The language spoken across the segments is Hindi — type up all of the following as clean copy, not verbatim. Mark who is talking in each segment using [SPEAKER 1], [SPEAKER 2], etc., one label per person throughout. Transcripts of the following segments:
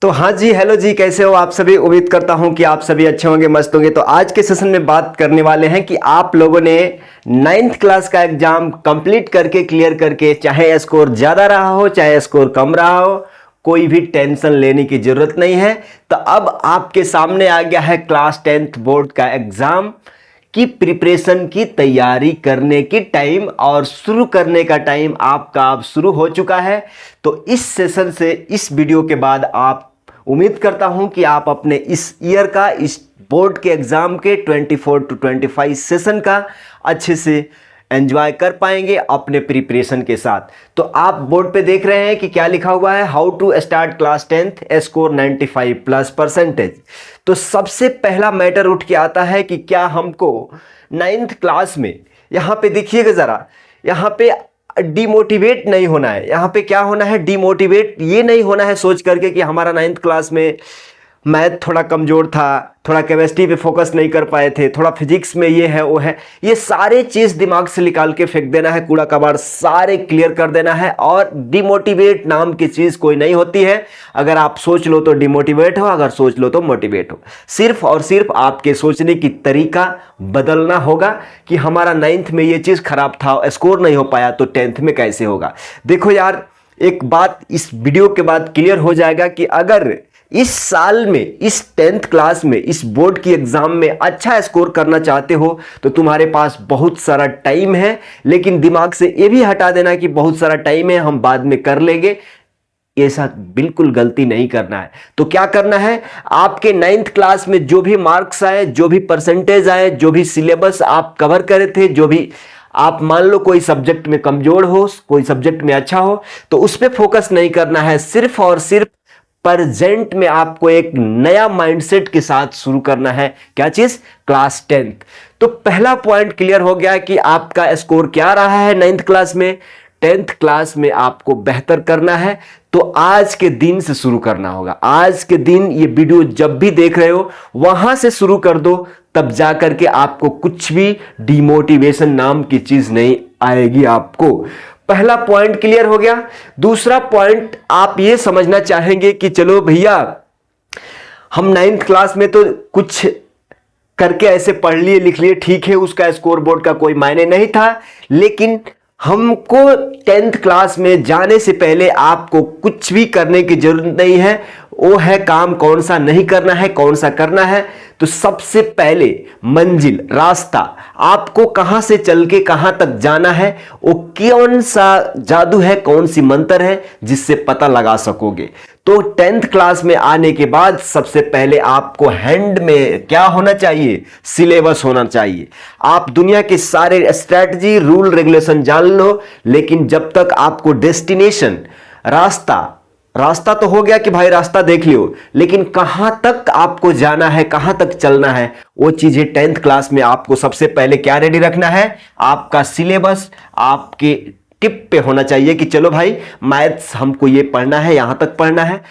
[SPEAKER 1] तो हाँ जी, हेलो जी, कैसे हो आप सभी। उम्मीद करता हूं कि आप सभी अच्छे होंगे, मस्त होंगे। तो आज के सेशन में बात करने वाले हैं कि आप लोगों ने 9th क्लास का एग्जाम कंप्लीट करके क्लियर करके, चाहे स्कोर ज्यादा रहा हो चाहे स्कोर कम रहा हो, कोई भी टेंशन लेने की जरूरत नहीं है। तो अब आपके सामने आ गया है क्लास 10th बोर्ड का एग्जाम की प्रिपरेशन की तैयारी करने की टाइम, और शुरू करने का टाइम आपका अब शुरू हो चुका है। तो इस सेशन से, इस वीडियो के बाद आप, उम्मीद करता हूं कि आप अपने इस ईयर का, इस बोर्ड के एग्जाम के 24 to 25 सेशन का अच्छे से एंजॉय कर पाएंगे अपने प्रिपरेशन के साथ। तो आप बोर्ड पे देख रहे हैं कि क्या लिखा हुआ है, how to start class 10th score 95+%। तो सबसे पहला मैटर उठ के आता है कि क्या हमको 9th क्लास में, यहां पे देखिएगा जरा, यहां पे डिमोटिवेट नहीं होना है। यहां पे क्या होना है, डिमोटिवेट ये नहीं होना है सोच करके कि हमारा 9th क्लास में मैथ थोड़ा कमजोर था, थोड़ा केमिस्ट्री पे फोकस नहीं कर पाए थे, थोड़ा फिजिक्स में ये है वो है। ये सारे चीज दिमाग से निकाल के फेंक देना है, कूड़ा कबाड़ सारे क्लियर कर देना है। और डिमोटिवेट नाम की चीज कोई नहीं होती है। अगर आप सोच लो तो डिमोटिवेट हो, अगर सोच लो तो मोटिवेट हो। सिर्फ और सिर्फ आपके सोचने की तरीका बदलना होगा कि हमारा 9th में ये चीज खराब था, स्कोर नहीं हो पाया, तो 10th में कैसे होगा। देखो यार, एक बात इस वीडियो के बाद क्लियर हो जाएगा कि अगर इस साल में, इस 10th क्लास में, इस बोर्ड की एग्जाम में अच्छा स्कोर करना चाहते हो तो तुम्हारे पास बहुत सारा टाइम है। लेकिन दिमाग से ये भी हटा देना कि बहुत सारा टाइम है, हम बाद में कर लेंगे। ऐसा बिल्कुल गलती नहीं करना है। तो क्या करना है, आपके 9th क्लास में जो भी मार्क्स आए, जो भी परसेंटेज आए, जो भी सिलेबस आप कवर करे थे, जो भी आप मान लो कोई सब्जेक्ट में कमजोर हो, कोई सब्जेक्ट में अच्छा हो, तो उस पर फोकस नहीं करना है। सिर्फ और सिर्फ प्रेजेंट में आपको एक नया माइंडसेट के साथ शुरू करना है। क्या चीज, क्लास 10th। तो पहला पॉइंट क्लियर हो गया कि आपका स्कोर क्या रहा है 9th क्लास में। 10th क्लास में आपको बेहतर करना है, तो आज के दिन से शुरू करना होगा। आज के दिन ये वीडियो जब भी देख रहे हो वहां से शुरू कर दो, तब जाकर के आपको कुछ भी डिमोटिवेशन नाम की चीज नहीं आएगी आपको। पहला पॉइंट क्लियर हो गया। दूसरा पॉइंट आप ये समझना चाहेंगे कि चलो भैया, हम 9th क्लास में तो कुछ करके ऐसे पढ़ लिए लिख लिए, ठीक है, उसका स्कोर बोर्ड का कोई मायने नहीं था। लेकिन हमको 10th क्लास में जाने से पहले आपको कुछ भी करने की जरूरत नहीं है। वो है काम कौन सा नहीं करना है, कौन सा करना है। तो सबसे पहले मंजिल, रास्ता, आपको कहां से चल के कहां तक जाना है, वो कौन सा जादू है, कौन सी मंत्र है जिससे पता लगा सकोगे। तो 10th क्लास में आने के बाद सबसे पहले आपको हैंड में क्या होना चाहिए, सिलेबस होना चाहिए। आप दुनिया के सारे स्ट्रैटेजी, रूल, रेगुलेशन जान लो, लेकिन जब तक आपको डेस्टिनेशन, रास्ता तो हो गया कि भाई रास्ता देख लियो, लेकिन कहां तक आपको जाना है, कहां तक चलना है, वो चीजें 10th क्लास में आपको सबसे पहले क्या रेडी रखना है, आपका सिलेबस आपके टिप पे होना चाहिए कि चलो भाई मैथ्स हमको ये पढ़ना है, यहां तक पढ़ना है।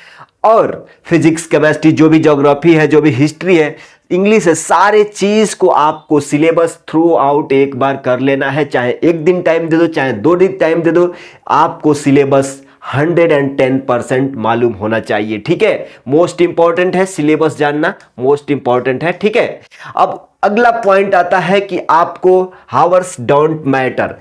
[SPEAKER 1] और फिजिक्स, केमिस्ट्री, जो भी ज्योग्राफी है, जो भी हिस्ट्री है, इंग्लिश है, सारे चीज को आपको सिलेबस थ्रू आउट एक बार कर लेना है। चाहे एक दिन टाइम दे दो, चाहे 2 दिन टाइम दे दो, आपको सिलेबस 110% मालूम होना चाहिए। ठीक है, मोस्ट इंपॉर्टेंट है सिलेबस जानना, मोस्ट इंपॉर्टेंट है। ठीक है, अब अगला पॉइंट आता है कि आपको हावर्स डोंट मैटर।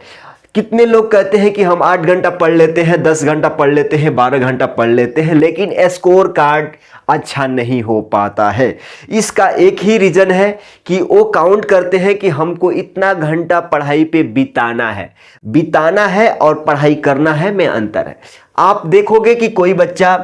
[SPEAKER 1] कितने लोग कहते हैं कि हम 8 घंटा पढ़ लेते हैं, 10 घंटा पढ़ लेते हैं, 12 घंटा पढ़ लेते हैं, लेकिन स्कोर कार्ड अच्छा नहीं हो पाता है। इसका एक ही रीजन है कि वो काउंट करते हैं कि हमको इतना घंटा पढ़ाई पे बिताना है और पढ़ाई करना है, में अंतर है। आप देखोगे कि कोई बच्चा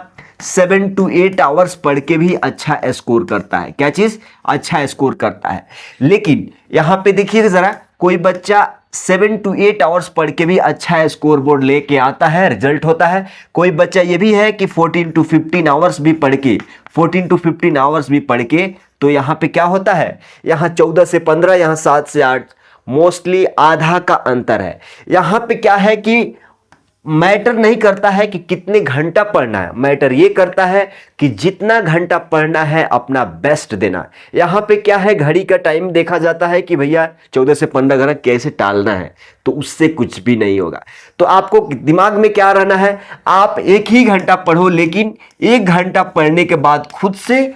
[SPEAKER 1] 7 to 8 आवर्स पढ़ के भी अच्छा स्कोर करता है। क्या चीज, अच्छा स्कोर करता है। लेकिन यहां पे देखिए जरा, कोई बच्चा 7 to 8 आवर्स पढ़ के भी अच्छा स्कोर बोर्ड लेके आता है, रिजल्ट होता है। कोई बच्चा ये भी है कि 14 to 15 आवर्स भी पढ़ के, 14 to 15 आवर्स भी पढ़ के, तो यहां पे क्या होता है, यहां 14 से 15, यहां 7 से 8, मोस्टली आधा का अंतर है। यहां पे क्या है कि मैटर नहीं करता है कि कितने घंटा पढ़ना है, मैटर ये करता है कि जितना घंटा पढ़ना है अपना बेस्ट देना है। यहां पे क्या है, घड़ी का टाइम देखा जाता है कि भैया 14 से 15 घंटा कैसे टालना है, तो उससे कुछ भी नहीं होगा। तो आपको दिमाग में क्या रहना है, आप एक ही घंटा पढ़ो, लेकिन एक घंटा पढ़ने के बाद खुद से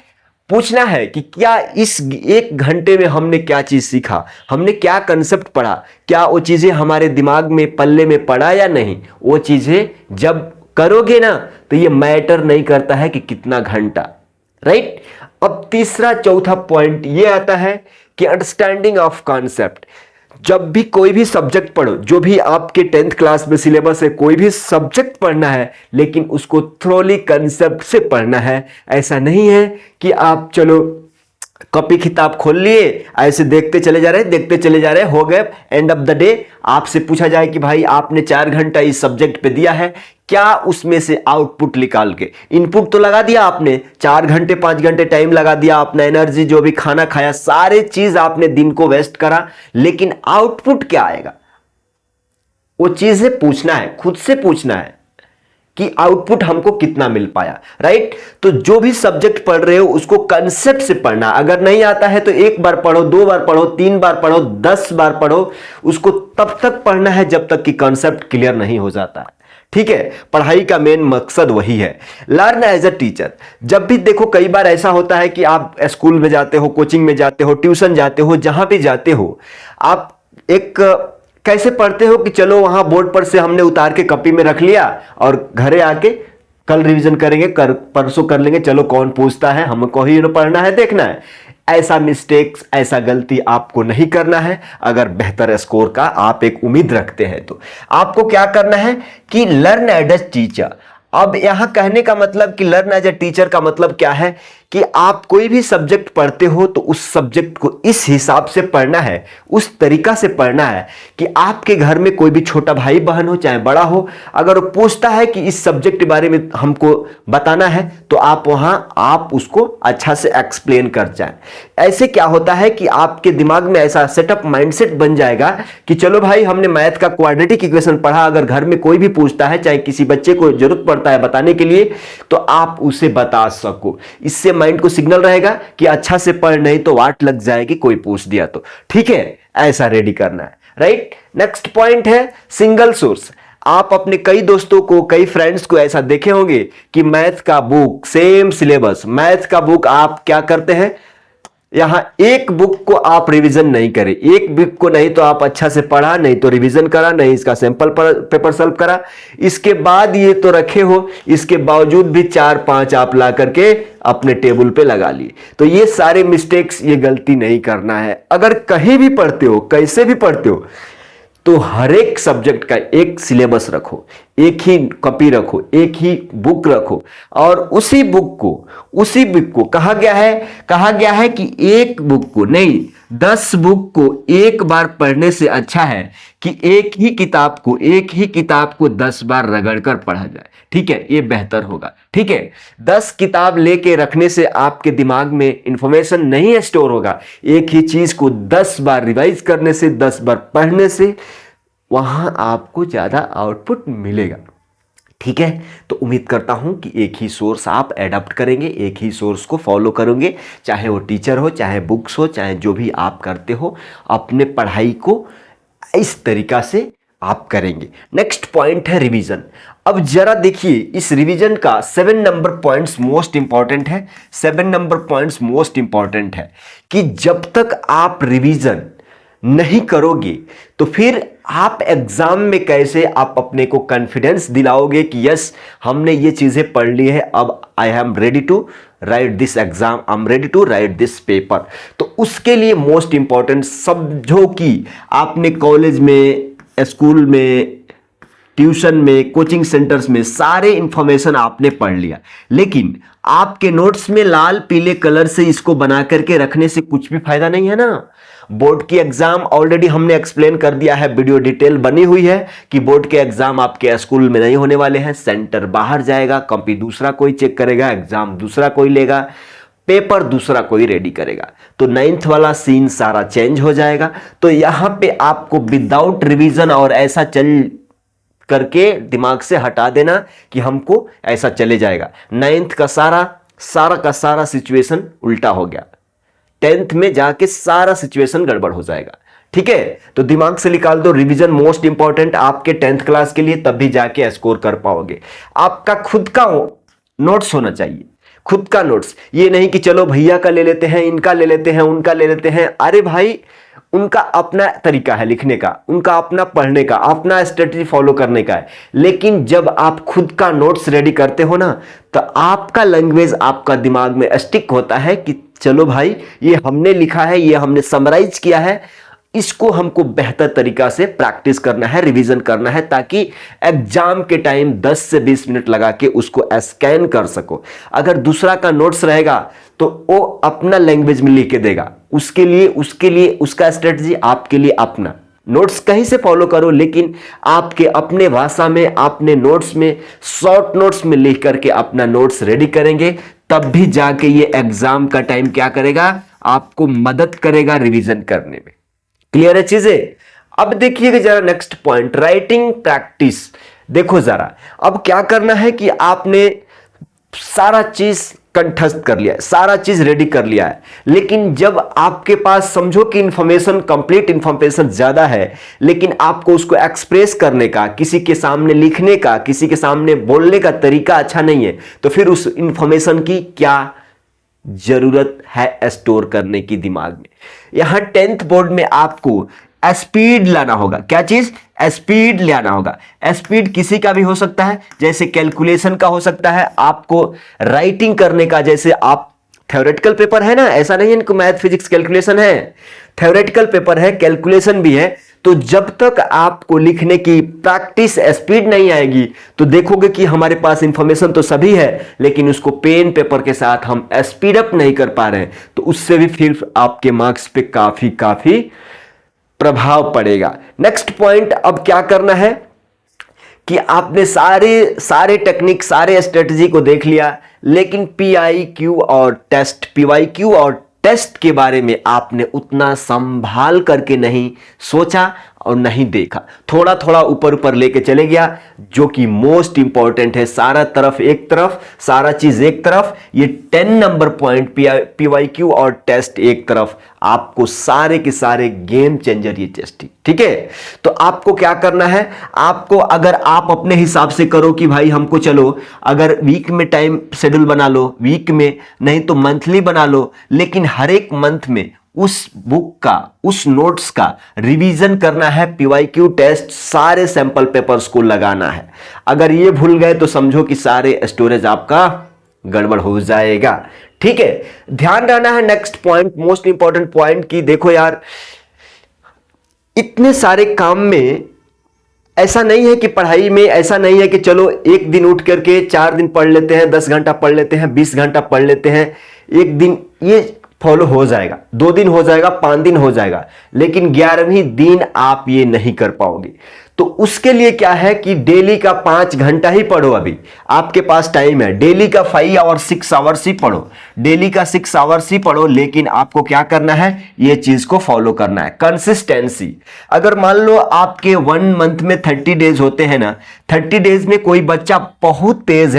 [SPEAKER 1] पूछना है कि क्या इस एक घंटे में हमने क्या चीज सीखा, हमने क्या कंसेप्ट पढ़ा, क्या वो चीजें हमारे दिमाग में पल्ले में पड़ा या नहीं। वो चीजें जब करोगे ना तो ये मैटर नहीं करता है कि कितना घंटा, राइट। अब तीसरा चौथा पॉइंट ये आता है कि अंडरस्टैंडिंग ऑफ कॉन्सेप्ट। जब भी कोई भी सब्जेक्ट पढ़ो, जो भी आपके 10th क्लास में सिलेबस है, कोई भी सब्जेक्ट पढ़ना है, लेकिन उसको थ्रोली कंसेप्ट से पढ़ना है। ऐसा नहीं है कि आप चलो कॉपी किताब खोल लिए, ऐसे देखते चले जा रहे, हो गए, एंड ऑफ द डे आपसे पूछा जाए कि भाई आपने 4 घंटा इस सब्जेक्ट पे दिया है, क्या उसमें से आउटपुट निकाल के, इनपुट तो लगा दिया आपने, 4 घंटे 5 घंटे टाइम लगा दिया, अपना एनर्जी जो भी खाना खाया, सारे चीज आपने दिन को वेस्ट करा, लेकिन आउटपुट क्या आएगा, वो चीजें पूछना है, खुद से पूछना है कि आउटपुट हमको कितना मिल पाया, राइट। तो जो भी सब्जेक्ट पढ़ रहे हो उसको कंसेप्ट से पढ़ना। अगर नहीं आता है तो 1 बार पढ़ो, 2 बार पढ़ो, 3 बार पढ़ो, 10 बार पढ़ो, उसको तब तक पढ़ना है जब तक कि कंसेप्ट क्लियर नहीं हो जाता है। ठीक है, पढ़ाई का मेन मकसद वही है। Learn as a teacher. जब भी देखो, कई बार ऐसा होता है कि आप स्कूल में जाते हो, कोचिंग में जाते हो, ट्यूशन जाते हो, जहां भी जाते हो, आप एक कैसे पढ़ते हो कि चलो वहां बोर्ड पर से हमने उतार के कॉपी में रख लिया और घरे आके कल रिवीजन करेंगे, परसों कर लेंगे, चलो कौन पूछता है, हमको ही पढ़ना है, देखना है। ऐसा मिस्टेक्स, ऐसा गलती आपको नहीं करना है। अगर बेहतर स्कोर का आप एक उम्मीद रखते हैं तो आपको क्या करना है कि लर्न एज अ टीचर। अब यहां कहने का मतलब कि लर्न एज अ टीचर का मतलब क्या है कि आप कोई भी सब्जेक्ट पढ़ते हो तो उस सब्जेक्ट को इस हिसाब से पढ़ना है, उस तरीका से पढ़ना है कि आपके घर में कोई भी छोटा भाई बहन हो चाहे बड़ा हो, अगर वो पूछता है कि इस सब्जेक्ट के बारे में हमको बताना है तो आप वहां आप उसको अच्छा से एक्सप्लेन कर जाए। ऐसे क्या होता है कि आपके दिमाग में ऐसा सेटअप माइंडसेट बन जाएगा कि चलो भाई हमने मैथ का क्वाड्रेटिक इक्वेशन पढ़ा, अगर घर में कोई भी पूछता है, चाहे किसी बच्चे को जरूरत पड़ता है बताने के लिए, तो आप उसे बता सको। इससे माइंड को सिग्नल रहेगा कि अच्छा से पढ़, नहीं तो वाट लग जाएगी कोई पूछ दिया तो। ठीक है, ऐसा रेडी करना है, राइट। नेक्स्ट पॉइंट है सिंगल सोर्स। आप अपने कई दोस्तों को, कई फ्रेंड्स को ऐसा देखे होंगे कि मैथ का बुक, सेम सिलेबस, मैथ का बुक आप क्या करते हैं, यहां एक बुक को आप रिवीजन नहीं करें, एक बुक को नहीं तो आप अच्छा से पढ़ा, नहीं तो रिवीजन करा, नहीं इसका सैंपल पेपर सॉल्व करा, इसके बाद ये तो रखे हो, इसके बावजूद भी 4-5 आप ला करके अपने टेबल पे लगा लिए। तो ये सारे मिस्टेक्स, ये गलती नहीं करना है। अगर कहीं भी पढ़ते हो, कैसे भी पढ़ते हो, तो हर एक सब्जेक्ट का एक सिलेबस रखो, एक ही कॉपी रखो, एक ही बुक रखो, और उसी बुक को कहा गया है कि एक बुक को नहीं 10 बुक को एक बार पढ़ने से अच्छा है कि एक ही किताब को 10 बार रगड़कर पढ़ा जाए। ठीक है, ये बेहतर होगा। ठीक है, 10 किताब लेके रखने से आपके दिमाग में इंफॉर्मेशन नहीं स्टोर होगा। एक ही चीज को 10 बार रिवाइज करने से, 10 बार पढ़ने से वहां आपको ज्यादा आउटपुट मिलेगा। ठीक है, तो उम्मीद करता हूं कि एक ही सोर्स आप एडॉप्ट करेंगे, एक ही सोर्स को फॉलो करोगे, चाहे वो टीचर हो, चाहे बुक्स हो, चाहे जो भी आप करते हो, अपने पढ़ाई को इस तरीका से आप करेंगे। नेक्स्ट पॉइंट है रिवीजन। अब जरा देखिए, इस रिवीजन का 7 नंबर पॉइंट्स मोस्ट इंपॉर्टेंट है। 7 नंबर पॉइंट्स मोस्ट इंपॉर्टेंट है कि जब तक आप रिवीजन नहीं करोगे तो फिर आप एग्जाम में कैसे आप अपने को कॉन्फिडेंस दिलाओगे कि यस हमने ये चीजें पढ़ ली है, अब I am ready to write this exam, I am ready to write this paper. तो उसके लिए मोस्ट इंपॉर्टेंट, समझो कि आपने कॉलेज में, स्कूल में, ट्यूशन में, कोचिंग सेंटर्स में सारे इंफॉर्मेशन आपने पढ़ लिया, लेकिन आपके नोट्स में लाल पीले कलर से इसको बना करके रखने से कुछ भी फायदा नहीं है ना। बोर्ड की एग्जाम ऑलरेडी हमने एक्सप्लेन कर दिया है, वीडियो डिटेल बनी हुई है कि बोर्ड के एग्जाम आपके स्कूल में नहीं होने वाले हैं, सेंटर बाहर जाएगा, कॉपी दूसरा कोई चेक करेगा, एग्जाम दूसरा कोई लेगा, पेपर दूसरा कोई रेडी करेगा। तो 9th वाला सीन सारा चेंज हो जाएगा। तो यहां पे आपको विदाउट रिवीजन और ऐसा चल करके दिमाग से हटा देना कि हमको ऐसा चले जाएगा। 9th का सारा सिचुएशन उल्टा हो गया, 10th में जाके सारा सिचुएशन गड़बड़ हो जाएगा। ठीक है, तो दिमाग से निकाल दो, रिवीजन मोस्ट इंपॉर्टेंट आपके 10th क्लास के लिए, तब भी जाके स्कोर कर पाओगे। आपका खुद का नोट्स होना चाहिए, खुद का नोट्स, ये नहीं कि चलो भैया का ले लेते हैं, इनका ले लेते हैं, उनका ले लेते हैं। अरे भाई, उनका अपना तरीका है लिखने का, उनका अपना पढ़ने का, अपना स्ट्रेटजी फॉलो करने का है। लेकिन जब आप खुद का नोट्स रेडी करते हो ना, तो आपका लैंग्वेज आपका दिमाग में स्टिक होता है कि चलो भाई, ये हमने लिखा है, ये हमने समराइज किया है, इसको हमको बेहतर तरीका से प्रैक्टिस करना है, रिवीजन करना है, ताकि एग्जाम के टाइम 10 से 20 मिनट लगा के उसको स्कैन कर सको। अगर दूसरा का नोट्स रहेगा तो वो अपना लैंग्वेज में लिख के देगा, उसके लिए उसका स्ट्रेटजी, आपके लिए अपना। नोट्स कहीं से फॉलो करो, लेकिन आपके अपने भाषा में, अपने नोट्स में, शॉर्ट नोट्स में लिख करके अपना नोट्स रेडी करेंगे, तब भी जाके ये एग्जाम का टाइम क्या करेगा, आपको मदद करेगा रिवीजन करने में। क्लियर है चीजें? अब देखिएगा जरा नेक्स्ट पॉइंट, राइटिंग प्रैक्टिस। देखो जरा, अब क्या करना है कि आपने सारा चीज कंठस्थ कर लिया है, सारा चीज रेडी कर लिया है, लेकिन जब आपके पास समझो कि इंफॉर्मेशन, कंप्लीट इंफॉर्मेशन ज्यादा है, लेकिन आपको उसको एक्सप्रेस करने का, किसी के सामने लिखने का, किसी के सामने बोलने का तरीका अच्छा नहीं है, तो फिर उस इंफॉर्मेशन की क्या जरूरत है स्टोर करने की दिमाग में। यहां 10th बोर्ड में आपको स्पीड लाना होगा। क्या चीज? स्पीड लाना होगा। स्पीड किसी का भी हो सकता है, जैसे कैलकुलेशन का हो सकता है, आपको राइटिंग करने का, जैसे आप थ्योरेटिकल पेपर है ना, ऐसा नहीं है कि मैथ फिजिक्स कैलकुलेशन है, थ्योरेटिकल पेपर है, कैलकुलेशन भी है। तो जब तक आपको लिखने की प्रैक्टिस, स्पीड नहीं आएगी, तो देखोगे कि हमारे पास इंफॉर्मेशन तो सभी है, लेकिन उसको पेन पेपर के साथ हम स्पीड अप नहीं कर पा रहे हैं, तो उससे भी फिर आपके मार्क्स पे काफी प्रभाव पड़ेगा। नेक्स्ट पॉइंट, अब क्या करना है कि आपने सारे टेक्निक, सारे स्ट्रेटजी को देख लिया, लेकिन PIQ और टेस्ट के बारे में आपने उतना संभाल करके नहीं सोचा और नहीं देखा, थोड़ा थोड़ा ऊपर लेके चले गया, जो कि मोस्ट इंपॉर्टेंट है। सारा तरफ एक तरफ, सारा चीज एक तरफ, ये 10 नंबर पॉइंट PYQ और टेस्ट एक तरफ, आपको सारे के सारे गेम चेंजर ये टेस्ट। ठीक है, तो आपको क्या करना है, आपको अगर आप अपने हिसाब से करो कि भाई हमको चलो, अगर वीक में टाइम शेड्यूल बना लो, वीक में नहीं तो मंथली बना लो, लेकिन हर एक मंथ में उस बुक का, उस नोट्स का रिवीजन करना है, PYQ टेस्ट, सारे सैंपल पेपर्स को लगाना है। अगर ये भूल गए तो समझो कि सारे स्टोरेज आपका गड़बड़ हो जाएगा। ठीक है, ध्यान रहना है। Next point, most important point, की देखो यार, इतने सारे काम में ऐसा नहीं है कि पढ़ाई में ऐसा नहीं है कि चलो एक दिन उठ करके 4 दिन पढ़ लेते हैं, 10 घंटा पढ़ लेते हैं, 20 घंटा पढ़ लेते हैं, एक दिन ये फॉलो हो जाएगा, 2 दिन हो जाएगा, 5 दिन हो जाएगा, लेकिन 11वीं दिन आप ये नहीं कर पाओगे। तो उसके लिए क्या है कि डेली का 5 घंटा ही पढ़ो। अभी आपके पास टाइम है, डेली का 5 और 6 आवर्स ही पढ़ो, डेली का 6 आवर्स ही पढ़ो, लेकिन आपको क्या करना है, ये चीज को फॉलो करना है, कंसिस्टेंसी। अगर मान लो आपके 1 मंथ में 30 डेज होते हैं ना, 30 डेज में कोई बच्चा बहुत तेज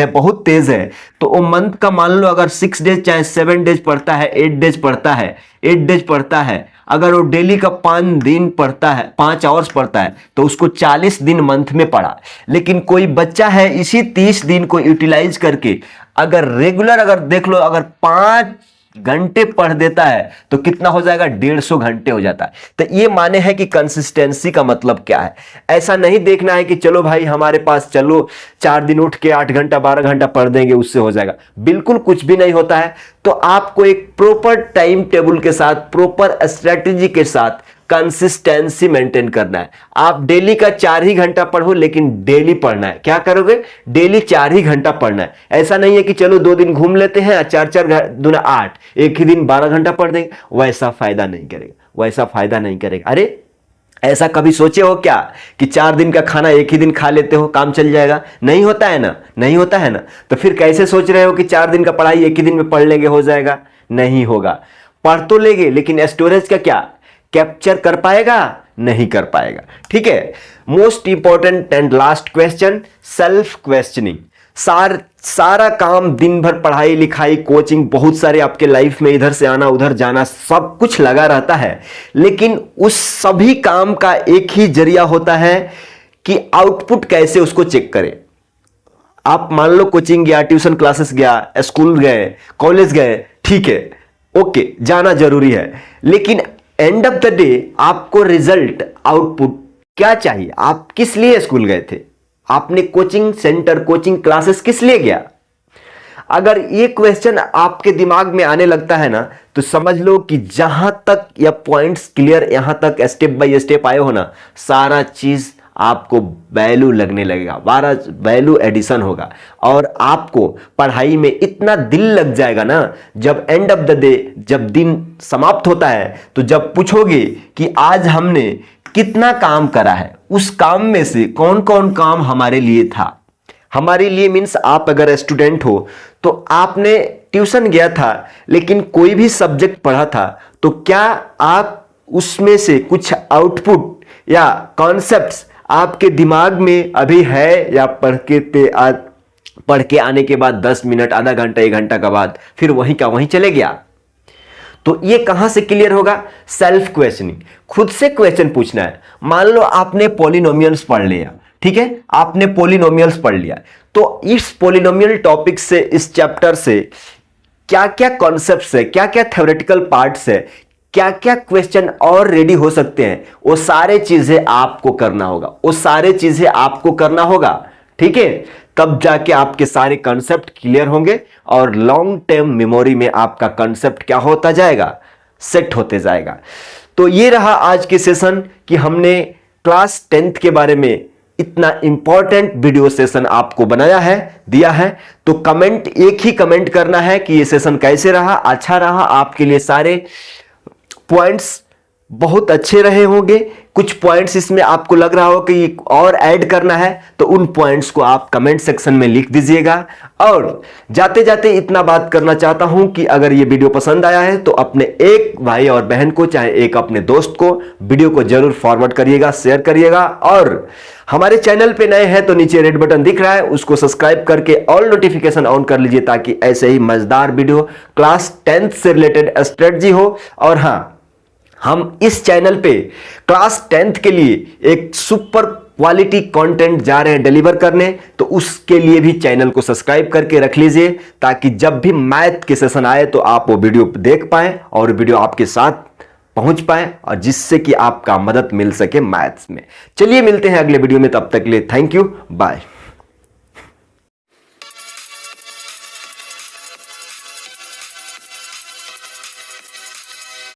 [SPEAKER 1] है, तो वो मंथ का मान लो अगर 6 डेज चाहे 7 डेज पढ़ता है, 8 डेज पढ़ता है, अगर वो डेली का 5 दिन पढ़ता है, 5 आवर्स पढ़ता है, तो उसको 40 दिन मंथ में पढ़ा। लेकिन कोई बच्चा है इसी 30 दिन को यूटिलाइज करके अगर रेगुलर, अगर देख लो, अगर 5 घंटे पढ़ देता है तो कितना हो जाएगा, 150 घंटे हो जाता है। तो ये माने है कि कंसिस्टेंसी का मतलब क्या है। ऐसा नहीं देखना है कि चलो भाई हमारे पास, चलो 4 दिन उठ के 8 घंटा 12 घंटा पढ़ देंगे उससे हो जाएगा, बिल्कुल कुछ भी नहीं होता है। तो आपको एक प्रॉपर टाइम टेबल के साथ, प्रॉपर स्ट्रेटेजी के साथ कंसिस्टेंसी मेंटेन करना है। आप डेली का 4 ही घंटा पढ़ो, लेकिन डेली पढ़ना है। क्या करोगे, डेली 4 ही घंटा पढ़ना है। ऐसा नहीं है कि चलो 2 दिन घूम लेते हैं, 4 दूना 8, एक ही दिन 12 घंटा पढ़ देंगे, वैसा फायदा नहीं करेगा। अरे ऐसा कभी सोचे हो क्या कि 4 दिन का खाना एक ही दिन खा लेते हो, काम चल जाएगा? नहीं होता है ना। तो फिर कैसे सोच रहे हो कि 4 दिन का पढ़ाई एक ही दिन में पढ़ लेंगे, हो जाएगा? नहीं होगा। पढ़ तो लेंगे, लेकिन स्टोरेज का क्या कैप्चर कर पाएगा? नहीं कर पाएगा। ठीक है, most important and last question, self questioning. सारा काम, दिन भर पढ़ाई लिखाई कोचिंग, बहुत सारे आपके लाइफ में इधर से आना उधर जाना सब कुछ लगा रहता है, लेकिन उस सभी काम का एक ही जरिया होता है कि आउटपुट कैसे उसको चेक करें। आप मान लो कोचिंग गया, ट्यूशन क्लासेस गया, स्कूल गए, कॉलेज गए, ठीक है, ओके, जाना जरूरी है, लेकिन एंड ऑफ द डे आपको रिजल्ट, आउटपुट क्या चाहिए? आप किस लिए स्कूल गए थे? आपने कोचिंग सेंटर, कोचिंग क्लासेस किस लिए गया? अगर ये क्वेश्चन आपके दिमाग में आने लगता है ना, तो समझ लो कि जहां तक या पॉइंट्स क्लियर, यहां तक स्टेप बाय स्टेप आए हो ना, सारा चीज आपको वैल्यू लगने लगेगा, वैल्यू एडिशन होगा और आपको पढ़ाई में इतना दिल लग जाएगा ना, जब एंड ऑफ द डे, जब दिन समाप्त होता है, तो जब पूछोगे कि आज हमने कितना काम करा है, उस काम में से कौन कौन काम हमारे लिए था। हमारे लिए मीन्स आप अगर स्टूडेंट हो तो आपने ट्यूशन गया था लेकिन कोई भी सब्जेक्ट पढ़ा था, तो क्या आप उसमें से कुछ आउटपुट या कॉन्सेप्ट्स आपके दिमाग में अभी है, या पढ़ के आने के बाद 10 मिनट, आधा घंटा, 1 घंटा के बाद फिर वहीं का वहीं चले गया? तो ये कहां से क्लियर होगा? सेल्फ क्वेश्चनिंग, खुद से क्वेश्चन पूछना है। मान लो आपने पॉलिनोमियल्स पढ़ लिया, ठीक है, आपने पॉलिनोमियल्स पढ़ लिया, तो इस पॉलिनोमियल टॉपिक से, इस चैप्टर से क्या क्या कॉन्सेप्ट्स है, क्या क्या थ्योरेटिकल पार्ट्स है, क्या क्या क्वेश्चन और रेडी हो सकते हैं, वो सारे चीजें आपको करना होगा, वो सारे चीजें आपको करना होगा। ठीक है, तब जाके आपके सारे कॉन्सेप्ट क्लियर होंगे और लॉन्ग टर्म मेमोरी में आपका कॉन्सेप्ट क्या होता जाएगा? सेट होते जाएगा। तो ये रहा आज के सेशन कि हमने क्लास 10th के बारे में इतना इंपॉर्टेंट वीडियो सेशन आपको बनाया है, दिया है। तो कमेंट, एक ही कमेंट करना है कि ये सेशन कैसे रहा, अच्छा रहा, आपके लिए सारे पॉइंट्स बहुत अच्छे रहे होंगे, कुछ पॉइंट्स इसमें आपको लग रहा हो कि और ऐड करना है, तो उन पॉइंट्स को आप कमेंट सेक्शन में लिख दीजिएगा। और जाते जाते इतना बात करना चाहता हूं कि अगर ये वीडियो पसंद आया है तो अपने एक भाई और बहन को, चाहे एक अपने दोस्त को, वीडियो को जरूर फॉरवर्ड करिएगा, शेयर करिएगा। और हमारे चैनल पे नए हैं तो नीचे रेड बटन दिख रहा है, उसको सब्सक्राइब करके ऑल नोटिफिकेशन ऑन कर लीजिए, ताकि ऐसे ही मजेदार वीडियो क्लास 10th से रिलेटेड स्ट्रेटजी हो। और हाँ, हम इस चैनल पे क्लास 10th के लिए एक सुपर क्वालिटी कंटेंट जा रहे हैं डिलीवर करने, तो उसके लिए भी चैनल को सब्सक्राइब करके रख लीजिए, ताकि जब भी मैथ के सेशन आए तो आप वो वीडियो देख पाएं और वीडियो आपके साथ पहुंच पाएं, और जिससे कि आपका मदद मिल सके मैथ्स में। चलिए मिलते हैं अगले वीडियो में, तब तक के लिए थैंक यू, बाय।